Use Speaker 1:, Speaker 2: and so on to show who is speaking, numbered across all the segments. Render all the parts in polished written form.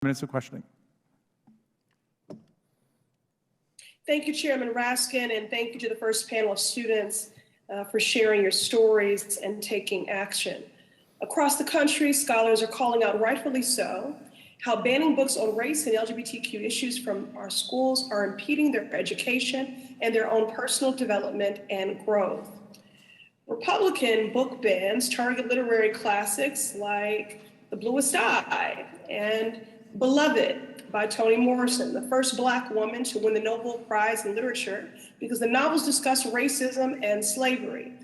Speaker 1: Minutes of questioning.
Speaker 2: Thank you, Chairman Raskin, and thank you to the first panel of students for sharing your stories and taking action. Across the country, scholars are calling out, rightfully so, how banning books on race and LGBTQ issues from our schools are impeding their education and their own personal development and growth. Republican book bans target literary classics like The Bluest Eye and Beloved by Toni Morrison, the first Black woman to win the Nobel Prize in Literature, because the novels discuss racism and slavery.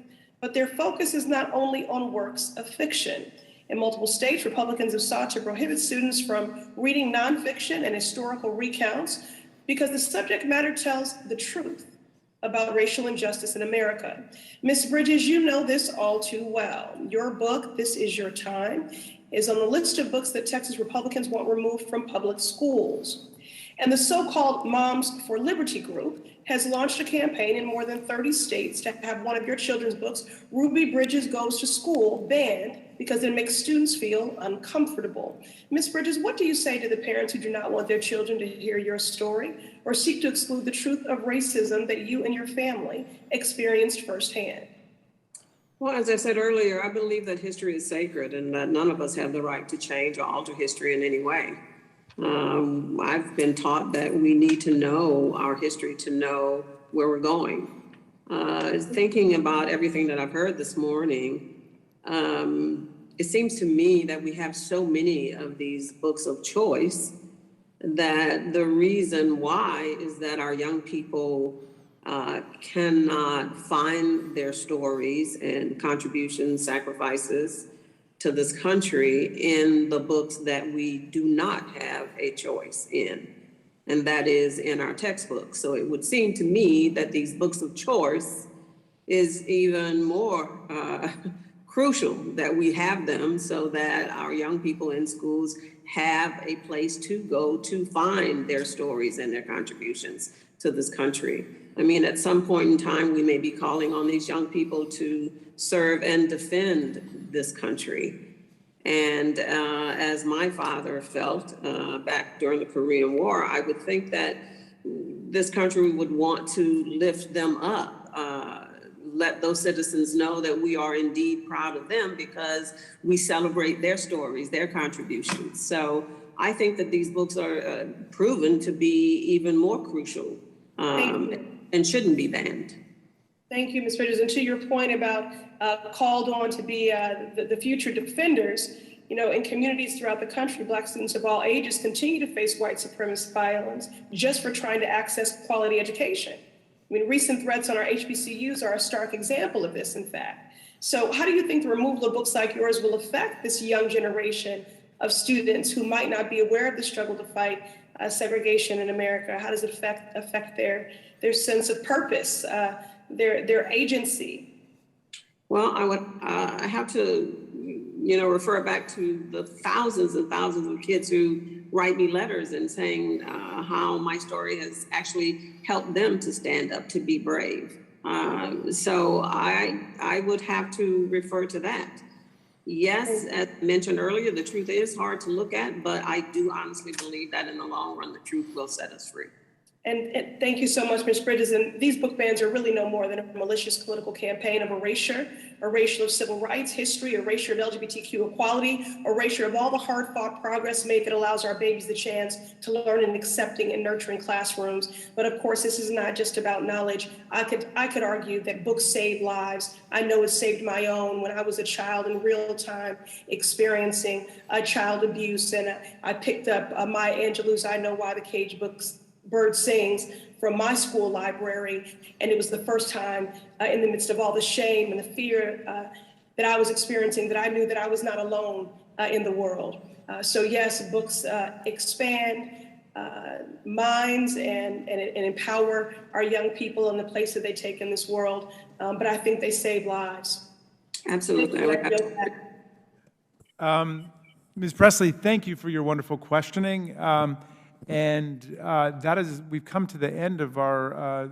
Speaker 2: But their focus is not only on works of fiction. In multiple states, Republicans have sought to prohibit students from reading nonfiction and historical recounts because the subject matter tells the truth about racial injustice in America. Ms. Bridges, you know this all too well. Your book, This Is Your Time, is on the list of books that Texas Republicans want removed from public schools. And the so-called Moms for Liberty group has launched a campaign in more than 30 states to have one of your children's books, Ruby Bridges Goes to School, banned because it makes students feel uncomfortable. Ms. Bridges, what do you say to the parents who do not want their children to hear your story or seek to exclude the truth of racism that you and your family experienced firsthand?
Speaker 3: Well, as I said earlier, I believe that history is sacred and that none of us have the right to change or alter history in any way. I've been taught that we need to know our history to know where we're going. Thinking about everything that I've heard this morning, it seems to me that we have so many of these books of choice that the reason why is that our young people cannot find their stories and contributions, sacrifices to this country in the books that we do not have a choice in, and that is in our textbooks. So it would seem to me that these books of choice is even more crucial that we have them so that our young people in schools have a place to go to find their stories and their contributions to this country. I mean, at some point in time, we may be calling on these young people to serve and defend this country. And as my father felt back during the Korean War, I would think that this country would want to lift them up, let those citizens know that we are indeed proud of them because we celebrate their stories, their contributions. So I think that these books are proven to be even more crucial and shouldn't be banned.
Speaker 2: Thank you, Ms. Bridges. And to your point about called on to be the future defenders, you know, in communities throughout the country, Black students of all ages continue to face white supremacist violence just for trying to access quality education. I mean, recent threats on our HBCUs are a stark example of this, in fact. So how do you think the removal of books like yours will affect this young generation of students who might not be aware of the struggle to fight segregation in America? How does it affect their sense of purpose, their agency?
Speaker 3: Well, I have to, refer back to the thousands and thousands of kids who write me letters and saying how my story has actually helped them to stand up, to be brave. So I would have to refer to that. Yes, as mentioned earlier, the truth is hard to look at, but I do honestly believe that in the long run, the truth will set us free.
Speaker 2: And thank you so much, Ms. Bridges. And these book bans are really no more than a malicious political campaign of erasure of civil rights, history, erasure of LGBTQ equality, erasure of all the hard-fought progress made that allows our babies the chance to learn in accepting and nurturing classrooms. But of course, this is not just about knowledge. I could argue that books save lives. I know it saved my own when I was a child in real time experiencing child abuse. And I picked up Maya Angelou's I Know Why the Cage Bird Sings from my school library. And it was the first time in the midst of all the shame and the fear that I was experiencing that I knew that I was not alone in the world. So yes, books expand minds and empower our young people in the place that they take in this world. But I think they save lives.
Speaker 3: Absolutely.
Speaker 1: Ms. Pressley, thank you for your wonderful questioning. And we've come to the end of our